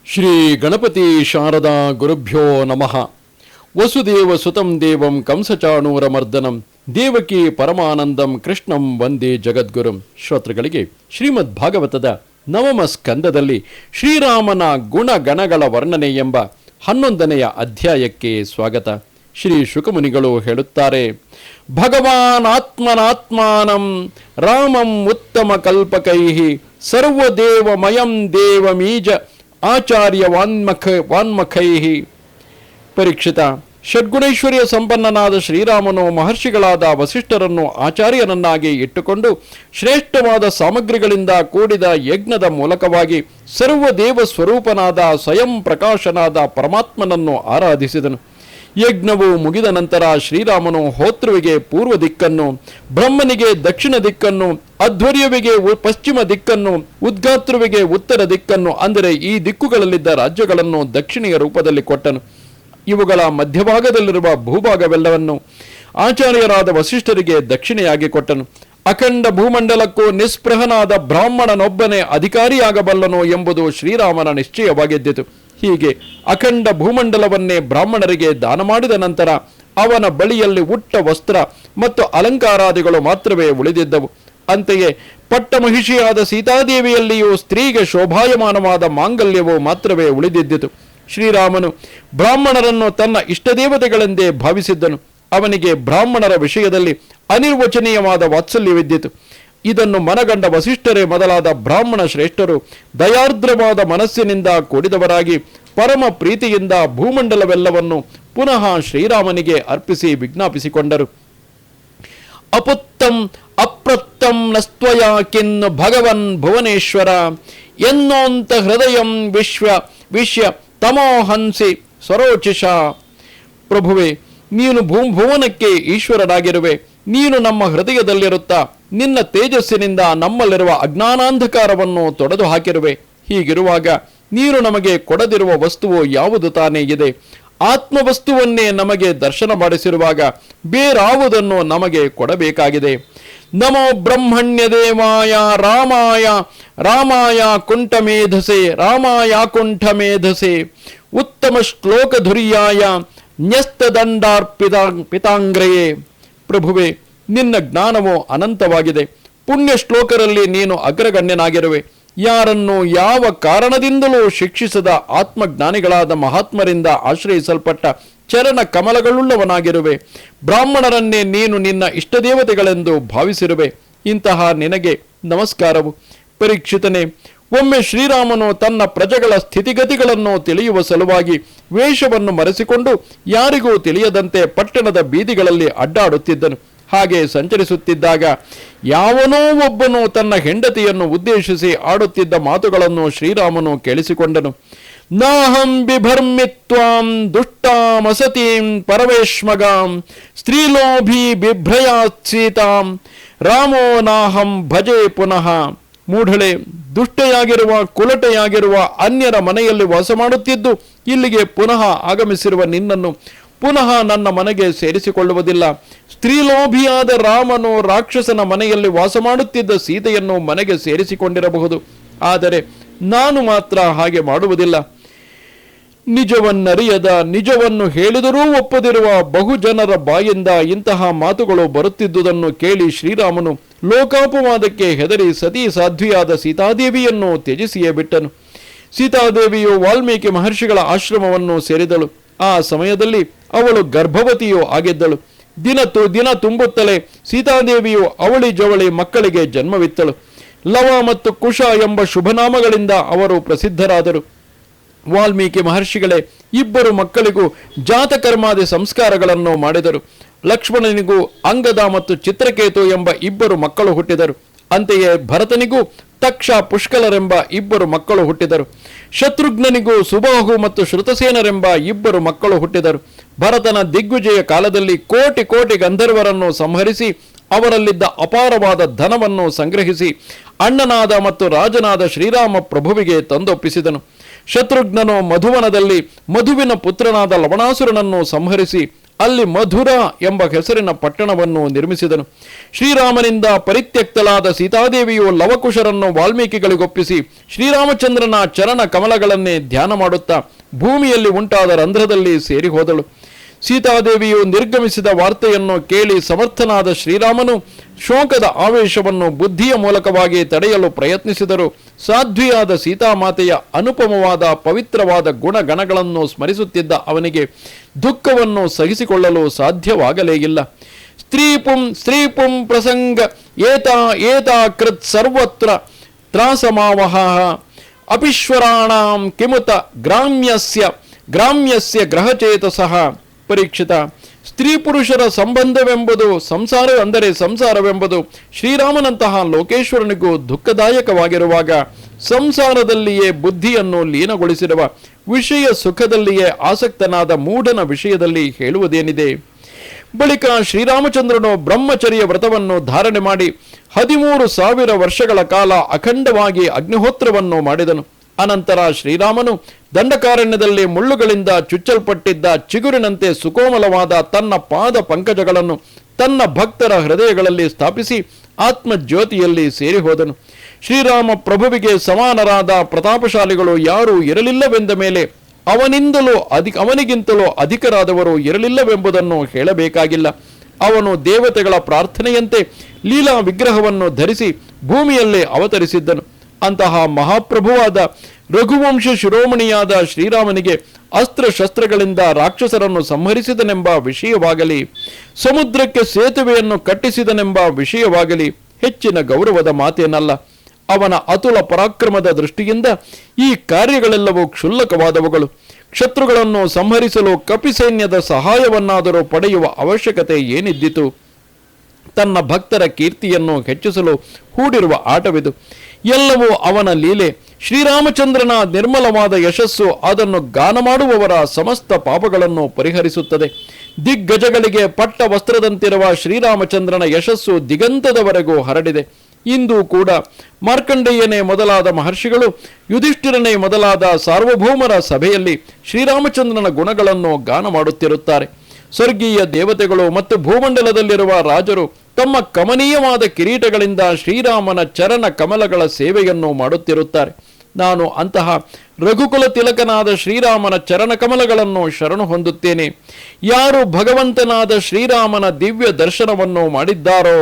ಶ್ರೀ ಗಣಪತಿ ಶಾರದಾ ಗುರುಭ್ಯೋ ನಮಃ. ವಸುದೇವ ಸುತಂ ದೇವಂ ಕಂಸಚಾಣೂರಮರ್ದನಂ ದೇವಕಿ ಪರಮಾನಂದಂ ಕೃಷ್ಣಂ ವಂದೇ ಜಗದ್ಗುರುಂ. ಶ್ರೋತೃಗಳಿಗೆ ಶ್ರೀಮದ್ ಭಾಗವತದ ನವಮ ಸ್ಕಂದದಲ್ಲಿ ಶ್ರೀರಾಮನ ಗುಣಗಣಗಳ ವರ್ಣನೆ ಎಂಬ 11ನೆಯ ಅಧ್ಯಾಯಕ್ಕೆ ಸ್ವಾಗತ. ಶ್ರೀ ಶುಕಮುನಿಗಳು ಹೇಳುತ್ತಾರೆ, ಭಗವಾನ್ ಆತ್ಮನಾತ್ಮಾನಂ ರಾಮಂ ಉತ್ತಮ ಕಲ್ಪಕೈಃ ಸರ್ವದೇವಮಯಂ ದೇವಮೀಜ ಆಚಾರ್ಯ ವಾನ್ಮಖೈಃ. ಪರೀಕ್ಷಿತ, ಷಡ್ಗುಣೈಶ್ವರ್ಯ ಸಂಪನ್ನನಾದ ಶ್ರೀರಾಮನು ಮಹರ್ಷಿಗಳಾದ ವಸಿಷ್ಠರನ್ನು ಆಚಾರ್ಯನನ್ನಾಗಿ ಇಟ್ಟುಕೊಂಡು ಶ್ರೇಷ್ಠವಾದ ಸಾಮಗ್ರಿಗಳಿಂದ ಕೂಡಿದ ಯಜ್ಞದ ಮೂಲಕವಾಗಿ ಸರ್ವದೇವ ಸ್ವರೂಪನಾದ ಸ್ವಯಂ ಪ್ರಕಾಶನಾದ ಪರಮಾತ್ಮನನ್ನು ಆರಾಧಿಸಿದನು. ಯಜ್ಞವು ಮುಗಿದ ನಂತರ ಶ್ರೀರಾಮನು ಹೋತೃವಿಗೆ ಪೂರ್ವ ದಿಕ್ಕನ್ನು, ಬ್ರಹ್ಮನಿಗೆ ದಕ್ಷಿಣ ದಿಕ್ಕನ್ನು, ಅಧ್ವರ್ಯವಿಗೆ ಪಶ್ಚಿಮ ದಿಕ್ಕನ್ನು, ಉದ್ಗಾತೃವಿಗೆ ಉತ್ತರ ದಿಕ್ಕನ್ನು, ಅಂದರೆ ಈ ದಿಕ್ಕುಗಳಲ್ಲಿದ್ದ ರಾಜ್ಯಗಳನ್ನು ದಕ್ಷಿಣೆಯ ರೂಪದಲ್ಲಿ ಕೊಟ್ಟನು. ಇವುಗಳ ಮಧ್ಯಭಾಗದಲ್ಲಿರುವ ಭೂಭಾಗವೆಲ್ಲವನ್ನು ಆಚಾರ್ಯರಾದ ವಸಿಷ್ಠರಿಗೆ ದಕ್ಷಿಣೆಯಾಗಿ ಕೊಟ್ಟನು. ಅಖಂಡ ಭೂಮಂಡಲಕ್ಕೂ ನಿಸ್ಪೃಹನಾದ ಬ್ರಾಹ್ಮಣನೊಬ್ಬನೇ ಅಧಿಕಾರಿಯಾಗಬಲ್ಲನು ಎಂಬುದು ಶ್ರೀರಾಮನ ನಿಶ್ಚಯವಾಗಿದ್ದಿತು. ಹೀಗೆ ಅಖಂಡ ಭೂಮಂಡಲವನ್ನೇ ಬ್ರಾಹ್ಮಣರಿಗೆ ದಾನ ಮಾಡಿದ ನಂತರ ಅವನ ಬಳಿಯಲ್ಲಿ ಉಟ್ಟ ವಸ್ತ್ರ ಮತ್ತು ಅಲಂಕಾರಾದಿಗಳು ಮಾತ್ರವೇ ಉಳಿದಿದ್ದವು. ಅಂತೆಯೇ ಪಟ್ಟಮಹಿಷಿಯಾದ ಸೀತಾದೇವಿಯಲ್ಲಿಯೂ ಸ್ತ್ರೀಗೆ ಶೋಭಾಯಮಾನವಾದ ಮಾಂಗಲ್ಯವು ಮಾತ್ರವೇ ಉಳಿದಿದ್ದಿತು. ಶ್ರೀರಾಮನು ಬ್ರಾಹ್ಮಣರನ್ನು ತನ್ನ ಇಷ್ಟದೇವತೆಗಳೆಂದೇ ಭಾವಿಸಿದ್ದನು. ಅವನಿಗೆ ಬ್ರಾಹ್ಮಣರ ವಿಷಯದಲ್ಲಿ ಅನಿರ್ವಚನೀಯವಾದ ವಾತ್ಸಲ್ಯವಿದ್ದಿತು. ಇದನ್ನು ಮನಗಂಡ ವಸಿಷ್ಠರೇ ಮೊದಲಾದ ಬ್ರಾಹ್ಮಣ ಶ್ರೇಷ್ಠರು ದಯಾರ್ದ್ರವಾದ ಮನಸ್ಸಿನಿಂದ ಕೂಡಿದವರಾಗಿ ಪರಮ ಪ್ರೀತಿಯಿಂದ ಭೂಮಂಡಲವೆಲ್ಲವನ್ನು ಪುನಃ ಶ್ರೀರಾಮನಿಗೆ ಅರ್ಪಿಸಿ ವಿಜ್ಞಾಪಿಸಿಕೊಂಡರು. ಅಪುತ್ತಂ ಅಪ್ರತ್ತಂ ನಸ್ತ್ವಯ ಕಿನ್ ಭಗವನ್ ಭುವನೇಶ್ವರ ಎನ್ನೋಂತ ಹೃದಯಂ ವಿಶ್ವ ತಮೋಹಂಸಿ ಸ್ವರೋಚಿಷ. ಪ್ರಭುವೆ, ನೀನು ಭುವನಕ್ಕೆ ಈಶ್ವರನಾಗಿರುವೆ. ನೀನು ನಮ್ಮ ಹೃದಯದಲ್ಲಿರುತ್ತಾ ನಿನ್ನ ತೇಜಸ್ಸಿನಿಂದ ನಮ್ಮಲ್ಲಿರುವ ಅಜ್ಞಾನಾಂಧಕಾರವನ್ನು ತೊಡೆದು ಹಾಕಿರುವೆ. ಹೀಗಿರುವಾಗ ನೀನು ನಮಗೆ ಕೊಡದಿರುವ ವಸ್ತುವು ಯಾವುದು ತಾನೇ ಇದೆ? ಆತ್ಮವಸ್ತುವನ್ನೇ ನಮಗೆ ದರ್ಶನ ಮಾಡಿಸಿರುವಾಗ ಬೇರಾವುದನ್ನು ನಮಗೆ ಕೊಡಬೇಕಾಗಿದೆ? ನಮೋ ಬ್ರಹ್ಮಣ್ಯ ದೇವಾಯ ರಾಮಾಯ ಕುಂಠಮೇಧಸೆ ಕುಂಠಮೇಧಸೆ ಉತ್ತಮ ಶ್ಲೋಕಧುರ್ಯಾಯ ನ್ಯಸ್ತದಂಡಾರ್ಪಿತಾಂಗ್ರಯೇ. ಪ್ರಭುವೆ, ನಿನ್ನ ಜ್ಞಾನವು ಅನಂತವಾಗಿದೆ. ಪುಣ್ಯ ಶ್ಲೋಕರಲ್ಲಿ ನೀನು ಅಗ್ರಗಣ್ಯನಾಗಿರುವೆ. ಯಾರನ್ನು ಯಾವ ಕಾರಣದಿಂದಲೂ ಶಿಕ್ಷಿಸದ ಆತ್ಮಜ್ಞಾನಿಗಳಾದ ಮಹಾತ್ಮರಿಂದ ಆಶ್ರಯಿಸಲ್ಪಟ್ಟ ಚರಣ ಕಮಲಗಳುಳ್ಳವನಾಗಿರುವೆ. ಬ್ರಾಹ್ಮಣರನ್ನೇ ನೀನು ನಿನ್ನ ಇಷ್ಟದೇವತೆಗಳೆಂದು ಭಾವಿಸಿರುವೆ. ಇಂತಹ ನಿನಗೆ ನಮಸ್ಕಾರವು. ಪರೀಕ್ಷಿತನೇ, ಒಮ್ಮೆ ಶ್ರೀರಾಮನು ತನ್ನ ಪ್ರಜೆಗಳ ಸ್ಥಿತಿಗತಿಗಳನ್ನು ತಿಳಿಯುವ ಸಲುವಾಗಿ ವೇಷವನ್ನು ಮರೆಸಿಕೊಂಡು ಯಾರಿಗೂ ತಿಳಿಯದಂತೆ ಪಟ್ಟಣದ ಬೀದಿಗಳಲ್ಲಿ ಅಡ್ಡಾಡುತ್ತಿದ್ದನು. ಹಾಗೆ ಸಂಚರಿಸುತ್ತಿದ್ದಾಗ ಯಾವನೋ ಒಬ್ಬನು ತನ್ನ ಹೆಂಡತಿಯನ್ನು ಉದ್ದೇಶಿಸಿ ಆಡುತ್ತಿದ್ದ ಮಾತುಗಳನ್ನು ಶ್ರೀರಾಮನು ಕೇಳಿಸಿಕೊಂಡನು. ನಾಹಂ ಬಿಭರ್ಮಿತ್ವಾಂ ದುಷ್ಟಾಮಸತೀಂ ಪರವೇಶ್ಮಗಾಂ ಸ್ತ್ರೀಲೋಭಿ ಬಿಭ್ರಯಾತ್ ಸೀತಾಂ ರಾಮೋ ನಾಹಂ ಭಜೆ ಪುನಃ. ಮೂಢಳೆ, ದುಷ್ಟೆಯಾಗಿರುವ ಕುಲಟೆಯಾಗಿರುವ ಅನ್ಯರ ಮನೆಯಲ್ಲಿ ವಾಸ ಮಾಡುತ್ತಿದ್ದು ಇಲ್ಲಿಗೆ ಪುನಃ ಆಗಮಿಸಿರುವ ನಿನ್ನನ್ನು ಪುನಃ ನನ್ನ ಮನೆಗೆ ಸೇರಿಸಿಕೊಳ್ಳುವುದಿಲ್ಲ. ಸ್ತ್ರೀಲೋಭಿಯಾದ ರಾಮನು ರಾಕ್ಷಸನ ಮನೆಯಲ್ಲಿ ವಾಸ ಮಾಡುತ್ತಿದ್ದ ಸೀತೆಯನ್ನು ಮನೆಗೆ ಸೇರಿಸಿಕೊಂಡಿರಬಹುದು, ಆದರೆ ನಾನು ಮಾತ್ರ ಹಾಗೆ ಮಾಡುವುದಿಲ್ಲ. ನಿಜವನ್ನರಿಯದ, ನಿಜವನ್ನು ಹೇಳಿದರೂ ಒಪ್ಪದಿರುವ ಬಹುಜನರ ಬಾಯಿಂದ ಇಂತಹ ಮಾತುಗಳು ಬರುತ್ತಿದ್ದುದನ್ನು ಕೇಳಿ ಶ್ರೀರಾಮನು ಲೋಕಾಪವಾದಕ್ಕೆ ಹೆದರಿ ಸತಿ ಸಾಧ್ವಿಯಾದ ಸೀತಾದೇವಿಯನ್ನು ತ್ಯಜಿಸಿಯೇ ಬಿಟ್ಟನು. ಸೀತಾದೇವಿಯು ವಾಲ್ಮೀಕಿ ಮಹರ್ಷಿಗಳ ಆಶ್ರಮವನ್ನು ಸೇರಿದಳು. ಆ ಸಮಯದಲ್ಲಿ ಅವಳು ಗರ್ಭವತಿಯೂ ಆಗಿದ್ದಳು. ದಿನ ತುಂಬುತ್ತಲೇ ಸೀತಾದೇವಿಯು ಅವಳಿ ಜವಳಿ ಮಕ್ಕಳಿಗೆ ಜನ್ಮವಿತ್ತಳು. ಲವ ಮತ್ತು ಕುಶ ಎಂಬ ಶುಭನಾಮಗಳಿಂದ ಅವರು ಪ್ರಸಿದ್ಧರಾದರು. ವಾಲ್ಮೀಕಿ ಮಹರ್ಷಿಗಳೇ ಇಬ್ಬರು ಮಕ್ಕಳಿಗೂ ಜಾತಕರ್ಮಾದಿ ಸಂಸ್ಕಾರಗಳನ್ನು ಮಾಡಿದರು. ಲಕ್ಷ್ಮಣನಿಗೂ ಅಂಗದ ಮತ್ತು ಚಿತ್ರಕೇತು ಎಂಬ ಇಬ್ಬರು ಮಕ್ಕಳು ಹುಟ್ಟಿದರು. ಅಂತೆಯೇ ಭರತನಿಗೂ ತಕ್ಷ ಪುಷ್ಕಲರೆಂಬ ಇಬ್ಬರು ಮಕ್ಕಳು ಹುಟ್ಟಿದರು. ಶತ್ರುಘ್ನನಿಗೂ ಸುಬಾಹು ಮತ್ತು ಶ್ರುತಸೇನರೆಂಬ ಇಬ್ಬರು ಮಕ್ಕಳು ಹುಟ್ಟಿದರು. ಭರತನ ದಿಗ್ವಿಜಯ ಕಾಲದಲ್ಲಿ ಕೋಟಿ ಗಂಧರ್ವರನ್ನು ಸಂಹರಿಸಿ ಅವರಲ್ಲಿದ್ದ ಅಪಾರವಾದ ಧನವನ್ನು ಸಂಗ್ರಹಿಸಿ ಅಣ್ಣನಾದ ಮತ್ತು ರಾಜನಾದ ಶ್ರೀರಾಮ ಪ್ರಭುವಿಗೆ ತಂದೊಪ್ಪಿಸಿದನು. ಶತ್ರುಘ್ನನು ಮಧುವನದಲ್ಲಿ ಮಧುವಿನ ಪುತ್ರನಾದ ಲವಣಾಸುರನನ್ನು ಸಂಹರಿಸಿ ಅಲ್ಲಿ ಮಧುರ ಎಂಬ ಹೆಸರಿನ ಪಟ್ಟಣವನ್ನು ನಿರ್ಮಿಸಿದನು. ಶ್ರೀರಾಮನಿಂದ ಪರಿತ್ಯಕ್ತಲಾದ ಸೀತಾದೇವಿಯು ಲವಕುಶರನ್ನು ವಾಲ್ಮೀಕಿಗಳಿಗೊಪ್ಪಿಸಿ ಶ್ರೀರಾಮಚಂದ್ರನ ಚರಣ ಕಮಲಗಳನ್ನೇ ಧ್ಯಾನ ಮಾಡುತ್ತಾ ಭೂಮಿಯಲ್ಲಿ ಉಂಟಾದ ರಂಧ್ರದಲ್ಲಿ ಸೇರಿ ಹೋದಳು. ಸೀತಾದೇವಿಯು ನಿರ್ಗಮಿಸಿದ ವಾರ್ತೆಯನ್ನು ಕೇಳಿ ಸಮರ್ಥನಾದ ಶ್ರೀರಾಮನು ಶೋಕದ ಆವೇಶವನ್ನು ಬುದ್ಧಿಯ ಮೂಲಕವಾಗಿ ತಡೆಯಲು ಪ್ರಯತ್ನಿಸಿದರು. ಸಾಧ್ವಿಯಾದ ಸೀತಾಮಾತೆಯ ಅನುಪಮವಾದ ಪವಿತ್ರವಾದ ಗುಣಗಣಗಳನ್ನು ಸ್ಮರಿಸುತ್ತಿದ್ದ ಅವನಿಗೆ ದುಃಖವನ್ನು ಸಹಿಸಿಕೊಳ್ಳಲು ಸಾಧ್ಯವಾಗಲೇ ಇಲ್ಲ. ಸ್ತ್ರೀಪುಂ ಪ್ರಸಂಗ ಏತಾ ಕೃತ್ ಸರ್ವತ್ರ ತ್ರಾಸಮಾವಹ ಅಪಿಶ್ವರಾಣಾಂ ಕಿಮುತ ಗ್ರಾಮ್ಯಸ್ಯ ಗ್ರಹಚೇತಸಃ. ಪರೀಕ್ಷಿತ, ಸ್ತ್ರೀ ಪುರುಷರ ಸಂಬಂಧವೆಂಬುದು ಸಂಸಾರವೆಂಬುದು ಶ್ರೀರಾಮನಂತಹ ಲೋಕೇಶ್ವರನಿಗೂ ದುಃಖದಾಯಕವಾಗಿರುವಾಗ ಸಂಸಾರದಲ್ಲಿಯೇ ಬುದ್ಧಿಯನ್ನು ಲೀನಗೊಳಿಸಿರುವ ವಿಷಯ ಸುಖದಲ್ಲಿಯೇ ಆಸಕ್ತನಾದ ಮೂಢನ ವಿಷಯದಲ್ಲಿ ಹೇಳುವುದೇನಿದೆ? ಬಳಿಕ ಶ್ರೀರಾಮಚಂದ್ರನು ಬ್ರಹ್ಮಚರ್ಯ ವ್ರತವನ್ನು ಧಾರಣೆ ಮಾಡಿ 13,000 ವರ್ಷಗಳ ಕಾಲ ಅಖಂಡವಾಗಿ ಅಗ್ನಿಹೋತ್ರವನ್ನು ಮಾಡಿದನು. ಅನಂತರ ಶ್ರೀರಾಮನು ದಂಡಕಾರಣ್ಯದಲ್ಲಿ ಮುಳ್ಳುಗಳಿಂದ ಚುಚ್ಚಲ್ಪಟ್ಟಿದ್ದ ಚಿಗುರಿನಂತೆ ಸುಕೋಮಲವಾದ ತನ್ನ ಪಾದ ಪಂಕಜಗಳನ್ನು ತನ್ನ ಭಕ್ತರ ಹೃದಯಗಳಲ್ಲಿ ಸ್ಥಾಪಿಸಿ ಆತ್ಮಜ್ಯೋತಿಯಲ್ಲಿ ಸೇರಿ ಹೋದನು. ಶ್ರೀರಾಮ ಪ್ರಭುವಿಗೆ ಸಮಾನರಾದ ಪ್ರತಾಪಶಾಲಿಗಳು ಯಾರೂ ಇರಲಿಲ್ಲವೆಂದ ಮೇಲೆ ಅವನಿಗಿಂತಲೂ ಅಧಿಕರಾದವರು ಇರಲಿಲ್ಲವೆಂಬುದನ್ನು ಹೇಳಬೇಕಾಗಿಲ್ಲ. ಅವನು ದೇವತೆಗಳ ಪ್ರಾರ್ಥನೆಯಂತೆ ಲೀಲಾ ವಿಗ್ರಹವನ್ನು ಧರಿಸಿ ಭೂಮಿಯಲ್ಲೇ ಅವತರಿಸಿದ್ದನು. ಅಂತಹ ಮಹಾಪ್ರಭುವಾದ ರಘುವಂಶ ಶಿರೋಮಣಿಯಾದ ಶ್ರೀರಾಮನಿಗೆ ಅಸ್ತ್ರಶಸ್ತ್ರಗಳಿಂದ ರಾಕ್ಷಸರನ್ನು ಸಂಹರಿಸಿದನೆಂಬ ವಿಷಯವಾಗಲಿ, ಸಮುದ್ರಕ್ಕೆ ಸೇತುವೆಯನ್ನು ಕಟ್ಟಿಸಿದನೆಂಬ ವಿಷಯವಾಗಲಿ ಹೆಚ್ಚಿನ ಗೌರವದ ಮಾತೇನಲ್ಲ. ಅವನ ಅತುಲ ಪರಾಕ್ರಮದ ದೃಷ್ಟಿಯಿಂದ ಈ ಕಾರ್ಯಗಳೆಲ್ಲವೂ ಕ್ಷುಲ್ಲಕವಾದವುಗಳು. ಶತ್ರುಗಳನ್ನು ಸಂಹರಿಸಲು ಕಪಿಸೈನ್ಯದ ಸಹಾಯವನ್ನಾದರೂ ಪಡೆಯುವ ಅವಶ್ಯಕತೆ ಏನಿದ್ದಿತು? ತನ್ನ ಭಕ್ತರ ಕೀರ್ತಿಯನ್ನು ಹೆಚ್ಚಿಸಲು ಹೂಡಿರುವ ಆಟವಿದು. ಎಲ್ಲವೂ ಅವನ ಲೀಲೆ. ಶ್ರೀರಾಮಚಂದ್ರನ ನಿರ್ಮಲವಾದ ಯಶಸ್ಸು ಅದನ್ನು ಗಾನ ಮಾಡುವವರ ಸಮಸ್ತ ಪಾಪಗಳನ್ನು ಪರಿಹರಿಸುತ್ತದೆ. ದಿಗ್ಗಜಗಳಿಗೆ ಪಟ್ಟ ವಸ್ತ್ರದಂತಿರುವ ಶ್ರೀರಾಮಚಂದ್ರನ ಯಶಸ್ಸು ದಿಗಂತದವರೆಗೂ ಹರಡಿದೆ. ಇಂದು ಕೂಡ ಮಾರ್ಕಂಡೇಯನೇ ಮೊದಲಾದ ಮಹರ್ಷಿಗಳು, ಯುಧಿಷ್ಠಿರನೇ ಮೊದಲಾದ ಸಾರ್ವಭೌಮರ ಸಭೆಯಲ್ಲಿ ಶ್ರೀರಾಮಚಂದ್ರನ ಗುಣಗಳನ್ನು ಗಾನ ಮಾಡುತ್ತಿರುತ್ತಾರೆ. ಸ್ವರ್ಗೀಯ ದೇವತೆಗಳು ಮತ್ತು ಭೂಮಂಡಲದಲ್ಲಿರುವ ರಾಜರು ತಮ್ಮ ಕಮನೀಯವಾದ ಕಿರೀಟಗಳಿಂದ ಶ್ರೀರಾಮನ ಚರಣ ಕಮಲಗಳ ಸೇವೆಯನ್ನು ಮಾಡುತ್ತಿರುತ್ತಾರೆ. ನಾನು ಅಂತಹ ರಘುಕುಲ ತಿಲಕನಾದ ಶ್ರೀರಾಮನ ಚರಣ ಕಮಲಗಳನ್ನು ಶರಣು ಹೊಂದುತ್ತೇನೆ. ಯಾರು ಭಗವಂತನಾದ ಶ್ರೀರಾಮನ ದಿವ್ಯ ದರ್ಶನವನ್ನು ಮಾಡಿದ್ದಾರೋ,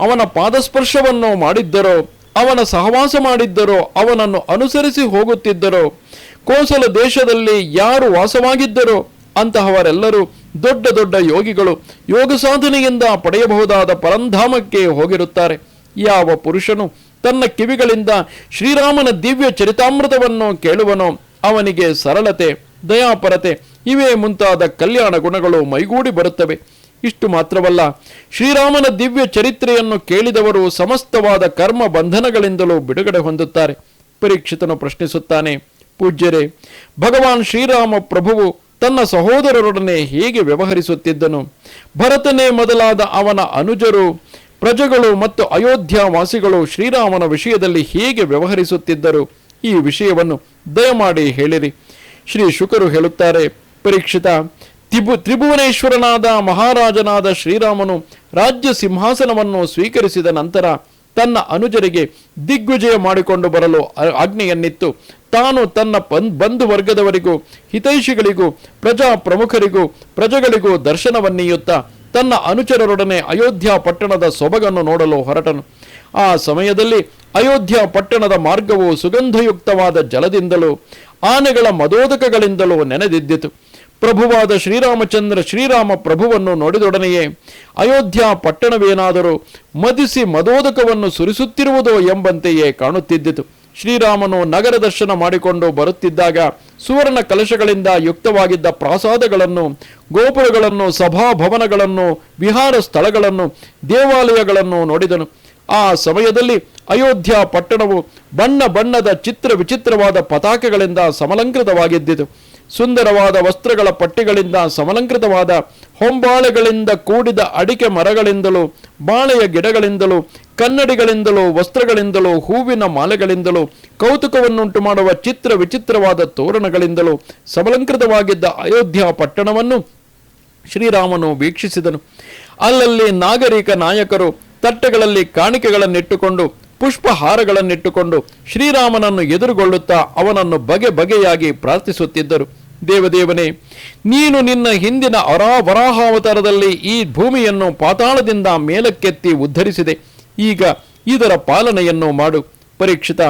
ಅವನ ಪಾದಸ್ಪರ್ಶವನ್ನು ಮಾಡಿದ್ದರೋ, ಅವನ ಸಹವಾಸ ಮಾಡಿದ್ದರೋ, ಅವನನ್ನು ಅನುಸರಿಸಿ ಹೋಗುತ್ತಿದ್ದರೋ, ಕೋಸಲ ದೇಶದಲ್ಲಿ ಯಾರು ವಾಸವಾಗಿದ್ದರೋ ಅಂತಹವರೆಲ್ಲರೂ ದೊಡ್ಡ ದೊಡ್ಡ ಯೋಗಿಗಳು. ಯೋಗ ಸಾಧನೆಯಿಂದ ಪಡೆಯಬಹುದಾದ ಪರಂಧಾಮಕ್ಕೆ ಹೋಗಿರುತ್ತಾರೆ. ಯಾವ ಪುರುಷನು ತನ್ನ ಕಿವಿಗಳಿಂದ ಶ್ರೀರಾಮನ ದಿವ್ಯ ಚರಿತಾಮೃತವನ್ನು ಕೇಳುವನೋ ಅವನಿಗೆ ಸರಳತೆ, ದಯಾಪರತೆ ಇವೇ ಮುಂತಾದ ಕಲ್ಯಾಣ ಗುಣಗಳು ಮೈಗೂಡಿ ಬರುತ್ತವೆ. ಇಷ್ಟು ಮಾತ್ರವಲ್ಲ, ಶ್ರೀರಾಮನ ದಿವ್ಯ ಚರಿತ್ರೆಯನ್ನು ಕೇಳಿದವರು ಸಮಸ್ತವಾದ ಕರ್ಮ ಬಂಧನಗಳಿಂದಲೂ ಬಿಡುಗಡೆ ಹೊಂದುತ್ತಾರೆ. ಪರೀಕ್ಷಿತನು ಪ್ರಶ್ನಿಸುತ್ತಾನೆ, ಪೂಜ್ಯರೇ, ಭಗವಾನ್ ಶ್ರೀರಾಮ ಪ್ರಭುವು ತನ್ನ ಸಹೋದರರೊಡನೆ ಹೇಗೆ ವ್ಯವಹರಿಸುತ್ತಿದ್ದನು? ಭರತನೇ ಮೊದಲಾದ ಅವನ ಅನುಜರು, ಪ್ರಜೆಗಳು ಮತ್ತು ಅಯೋಧ್ಯಾವಾಸಿಗಳು ಶ್ರೀರಾಮನ ವಿಷಯದಲ್ಲಿ ಹೇಗೆ ವ್ಯವಹರಿಸುತ್ತಿದ್ದರು? ಈ ವಿಷಯವನ್ನು ದಯಮಾಡಿ ಹೇಳಿರಿ. ಶ್ರೀ ಶುಕರು ಹೇಳುತ್ತಾರೆ, ಪರೀಕ್ಷಿತ, ತ್ರಿಭುವನೇಶ್ವರನಾದ ಮಹಾರಾಜನಾದ ಶ್ರೀರಾಮನು ರಾಜ್ಯ ಸಿಂಹಾಸನವನ್ನು ಸ್ವೀಕರಿಸಿದ ನಂತರ ತನ್ನ ಅನುಜರಿಗೆ ದಿಗ್ವಿಜಯ ಮಾಡಿಕೊಂಡು ಬರಲು ಆಜ್ಞೆಯನ್ನಿತ್ತು. ತಾನು ತನ್ನ ಬಂಧು ವರ್ಗದವರಿಗೂ ಹಿತೈಷಿಗಳಿಗೂ ಪ್ರಜಾ ಪ್ರಮುಖರಿಗೂ ಪ್ರಜೆಗಳಿಗೂ ದರ್ಶನವನ್ನೀಯುತ್ತಾ ತನ್ನ ಅನುಚರರೊಡನೆ ಅಯೋಧ್ಯ ಪಟ್ಟಣದ ಸೊಬಗನ್ನು ನೋಡಲು ಹೊರಟನು. ಆ ಸಮಯದಲ್ಲಿ ಅಯೋಧ್ಯ ಪಟ್ಟಣದ ಮಾರ್ಗವು ಸುಗಂಧಯುಕ್ತವಾದ ಜಲದಿಂದಲೂ ಆನೆಗಳ ಮದೋದಕಗಳಿಂದಲೂ ನೆನೆದಿದ್ದಿತು. ಪ್ರಭುವಾದ ಶ್ರೀರಾಮ ಪ್ರಭುವನ್ನು ನೋಡಿದೊಡನೆಯೇ ಅಯೋಧ್ಯ ಪಟ್ಟಣವೇನಾದರೂ ಮದಿಸಿ ಮದೋದಕವನ್ನು ಸುರಿಸುತ್ತಿರುವುದೋ ಎಂಬಂತೆಯೇ ಕಾಣುತ್ತಿದ್ದಿತು. ಶ್ರೀರಾಮನು ನಗರ ದರ್ಶನ ಮಾಡಿಕೊಂಡು ಬರುತ್ತಿದ್ದಾಗ ಸುವರ್ಣ ಕಲಶಗಳಿಂದ ಯುಕ್ತವಾಗಿದ್ದ ಪ್ರಾಸಾದಗಳನ್ನು, ಗೋಪುರಗಳನ್ನು, ಸಭಾಭವನಗಳನ್ನು, ವಿಹಾರ ಸ್ಥಳಗಳನ್ನು, ದೇವಾಲಯಗಳನ್ನು ನೋಡಿದನು. ಆ ಸಮಯದಲ್ಲಿ ಅಯೋಧ್ಯ ಪಟ್ಟಣವು ಬಣ್ಣ ಬಣ್ಣದ ವಿಚಿತ್ರವಾದ ಪತಾಕೆಗಳಿಂದ ಸಮಲಂಕೃತವಾಗಿದ್ದಿತು. ಸುಂದರವಾದ ವಸ್ತ್ರಗಳ ಪಟ್ಟಿಗಳಿಂದ ಸಮಲಂಕೃತವಾದ ಹೊಂಬಾಳೆಗಳಿಂದ ಕೂಡಿದ ಅಡಿಕೆ ಮರಗಳಿಂದಲೂ, ಬಾಳೆಯ ಗಿಡಗಳಿಂದಲೂ, ಕನ್ನಡಿಗಳಿಂದಲೂ, ವಸ್ತ್ರಗಳಿಂದಲೂ, ಹೂವಿನ ಮಾಲೆಗಳಿಂದಲೂ, ಕೌತುಕವನ್ನುಂಟು ಮಾಡುವ ವಿಚಿತ್ರವಾದ ತೋರಣಗಳಿಂದಲೂ ಸಮಲಂಕೃತವಾಗಿದ್ದ ಅಯೋಧ್ಯ ಪಟ್ಟಣವನ್ನು ಶ್ರೀರಾಮನು ವೀಕ್ಷಿಸಿದನು. ಅಲ್ಲಲ್ಲಿ ನಾಗರಿಕ ನಾಯಕರು ತಟ್ಟೆಗಳಲ್ಲಿ ಕಾಣಿಕೆಗಳನ್ನಿಟ್ಟುಕೊಂಡು ಪುಷ್ಪಹಾರಗಳನ್ನಿಟ್ಟುಕೊಂಡು ಶ್ರೀರಾಮನನ್ನು ಎದುರುಗೊಳ್ಳುತ್ತಾ ಅವನನ್ನು ಬಗೆ ಬಗೆಯಾಗಿ ಪ್ರಾರ್ಥಿಸುತ್ತಿದ್ದರು. ದೇವದೇವನೇ, ನೀನು ನಿನ್ನ ಹಿಂದಿನ ವರಾಹಾವತಾರದಲ್ಲಿ ಈ ಭೂಮಿಯನ್ನು ಪಾತಾಳದಿಂದ ಮೇಲಕ್ಕೆತ್ತಿ ಉದ್ಧರಿಸಿದೆ. ಈಗ ಇದರ ಪಾಲನೆಯನ್ನು ಮಾಡು. ಪರೀಕ್ಷಿತ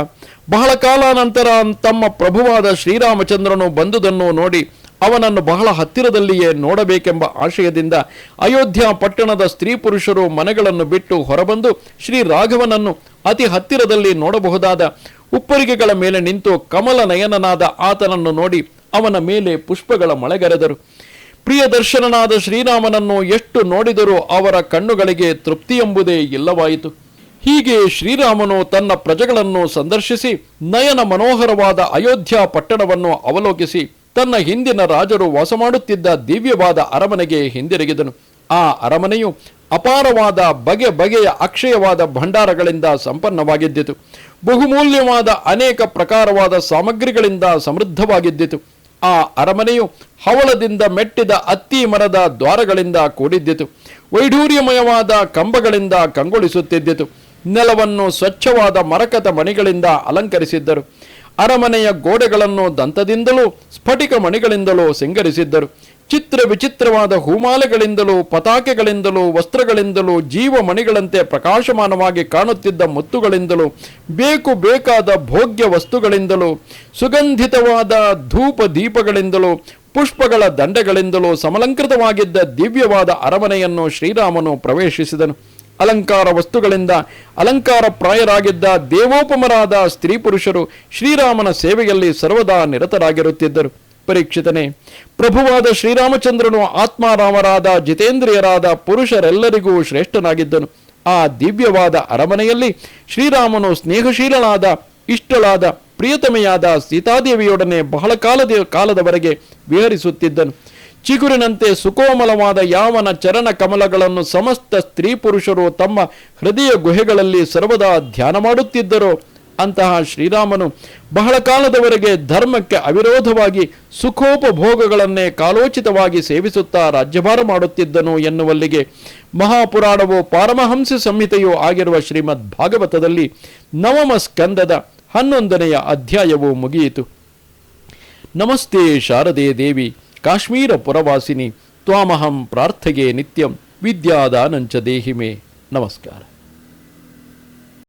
ಬಹಳ ಕಾಲಾನಂತರ ತಮ್ಮ ಪ್ರಭುವಾದ ಶ್ರೀರಾಮಚಂದ್ರನು ಬಂದುದನ್ನು ನೋಡಿ ಅವನನ್ನು ಬಹಳ ಹತ್ತಿರದಲ್ಲಿಯೇ ನೋಡಬೇಕೆಂಬ ಆಶಯದಿಂದ ಅಯೋಧ್ಯ ಪಟ್ಟಣದ ಸ್ತ್ರೀ ಪುರುಷರು ಮನೆಗಳನ್ನು ಬಿಟ್ಟು ಹೊರಬಂದು ಶ್ರೀ ರಾಘವನನ್ನು ಅತಿ ಹತ್ತಿರದಲ್ಲಿ ನೋಡಬಹುದಾದ ಉಪ್ಪರಿಗೆಗಳ ಮೇಲೆ ನಿಂತು ಕಮಲ ನಯನನಾದ ಆತನನ್ನು ನೋಡಿ ಅವನ ಮೇಲೆ ಪುಷ್ಪಗಳ ಮಳೆಗರೆದರು. ಪ್ರಿಯ ದರ್ಶನನಾದ ಶ್ರೀರಾಮನನ್ನು ಎಷ್ಟು ನೋಡಿದರೂ ಅವರ ಕಣ್ಣುಗಳಿಗೆ ತೃಪ್ತಿ ಎಂಬುದೇ ಇಲ್ಲವಾಯಿತು. ಹೀಗೆ ಶ್ರೀರಾಮನು ತನ್ನ ಪ್ರಜೆಗಳನ್ನು ಸಂದರ್ಶಿಸಿ ನಯನ ಮನೋಹರವಾದ ಅಯೋಧ್ಯ ಪಟ್ಟಣವನ್ನು ಅವಲೋಕಿಸಿ ತನ್ನ ಹಿಂದಿನ ರಾಜರು ವಾಸ ಮಾಡುತ್ತಿದ್ದ ದಿವ್ಯವಾದ ಅರಮನೆಗೆ ಹಿಂದಿರುಗಿದನು. ಆ ಅರಮನೆಯು ಅಪಾರವಾದ ಬಗೆ ಬಗೆಯ ಅಕ್ಷಯವಾದ ಭಂಡಾರಗಳಿಂದ ಸಂಪನ್ನವಾಗಿದ್ದಿತು. ಬಹುಮೂಲ್ಯವಾದ ಅನೇಕ ಪ್ರಕಾರವಾದ ಸಾಮಗ್ರಿಗಳಿಂದ ಸಮೃದ್ಧವಾಗಿದ್ದಿತು. ಆ ಅರಮನೆಯು ಹವಳದಿಂದ ಮೆಟ್ಟಿದ ಅತ್ತಿ ಮರದ ದ್ವಾರಗಳಿಂದ ಕೂಡಿದ್ದಿತು. ವೈಢೂರ್ಯಮಯವಾದ ಕಂಬಗಳಿಂದ ಕಂಗೊಳಿಸುತ್ತಿದ್ದಿತು. ನೆಲವನ್ನು ಸ್ವಚ್ಛವಾದ ಮರಕತ ಮಣಿಗಳಿಂದ ಅಲಂಕರಿಸಿದ್ದರು. ಅರಮನೆಯ ಗೋಡೆಗಳನ್ನು ದಂತದಿಂದಲೂ ಸ್ಫಟಿಕ ಮಣಿಗಳಿಂದಲೂ ಸಿಂಗರಿಸಿದ್ದರು. ಚಿತ್ರ ವಿಚಿತ್ರವಾದ ಹೂಮಾಲೆಗಳಿಂದಲೂ ಪತಾಕೆಗಳಿಂದಲೂ ವಸ್ತ್ರಗಳಿಂದಲೂ ಜೀವಮಣಿಗಳಂತೆ ಪ್ರಕಾಶಮಾನವಾಗಿ ಕಾಣುತ್ತಿದ್ದ ಮುತ್ತುಗಳಿಂದಲೂ ಬೇಕು ಬೇಕಾದ ಭೋಗ್ಯ ವಸ್ತುಗಳಿಂದಲೂ ಸುಗಂಧಿತವಾದ ಧೂಪ ದೀಪಗಳಿಂದಲೂ ಪುಷ್ಪಗಳ ದಂಡೆಗಳಿಂದಲೂ ಸಮಲಂಕೃತವಾಗಿದ್ದ ದಿವ್ಯವಾದ ಅರಮನೆಯನ್ನು ಶ್ರೀರಾಮನು ಪ್ರವೇಶಿಸಿದನು. ಅಲಂಕಾರ ವಸ್ತುಗಳಿಂದ ಅಲಂಕಾರ ಪ್ರಾಯರಾಗಿದ್ದ ದೇವೋಪಮರಾದ ಸ್ತ್ರೀ ಪುರುಷರು ಶ್ರೀರಾಮನ ಸೇವೆಯಲ್ಲಿ ಸರ್ವದಾ ನಿರತರಾಗಿರುತ್ತಿದ್ದರು. ಪರೀಕ್ಷಿತನೇ, ಪ್ರಭುವಾದ ಶ್ರೀರಾಮಚಂದ್ರನು ಆತ್ಮಾರಾಮರಾದ ಜಿತೇಂದ್ರಿಯರಾದ ಪುರುಷರೆಲ್ಲರಿಗೂ ಶ್ರೇಷ್ಠನಾಗಿದ್ದನು. ಆ ದಿವ್ಯವಾದ ಅರಮನೆಯಲ್ಲಿ ಶ್ರೀರಾಮನು ಸ್ನೇಹಶೀಲನಾದ ಇಷ್ಟಳಾದ ಪ್ರಿಯತಮೆಯಾದ ಸೀತಾದೇವಿಯೊಡನೆ ಬಹಳ ಕಾಲದವರೆಗೆ ವಿಹರಿಸುತ್ತಿದ್ದನು. ಚಿಗುರಿನಂತೆ ಸುಕೋಮಲವಾದ ಯಾವನ ಚರಣ ಕಮಲಗಳನ್ನು ಸಮಸ್ತ ಸ್ತ್ರೀ ಪುರುಷರು ತಮ್ಮ ಹೃದಯ ಗುಹೆಗಳಲ್ಲಿ ಸರ್ವದಾ ಧ್ಯಾನ ಮಾಡುತ್ತಿದ್ದರೋ ಅಂತಹ ಶ್ರೀರಾಮನು ಬಹಳ ಕಾಲದವರೆಗೆ ಧರ್ಮಕ್ಕೆ ಅವಿರೋಧವಾಗಿ ಸುಖೋಪಭೋಗಗಳನ್ನೇ ಕಾಲೋಚಿತವಾಗಿ ಸೇವಿಸುತ್ತಾ ರಾಜ್ಯಭಾರ ಮಾಡುತ್ತಿದ್ದನು ಎನ್ನುವಲ್ಲಿಗೆ ಮಹಾಪುರಾಣವು ಪಾರಮಹಂಸ ಸಂಹಿತೆಯೂ ಆಗಿರುವ ಶ್ರೀಮದ್ ಭಾಗವತದಲ್ಲಿ ನವಮ ಸ್ಕಂದದ 11ನೆಯ ಅಧ್ಯಾಯವು ಮುಗಿಯಿತು. ನಮಸ್ತೆ ಶಾರದೆ ದೇವಿ ಕಾಶ್ಮೀರ ಪುರವಾಸಿನಿ ತ್ವಾಮಹಂ ಪ್ರಾರ್ಥಗೆ ನಿತ್ಯಂ ವಿದ್ಯಾದಾನಂಚ ದೇಹಿಮೆ. ನಮಸ್ಕಾರ.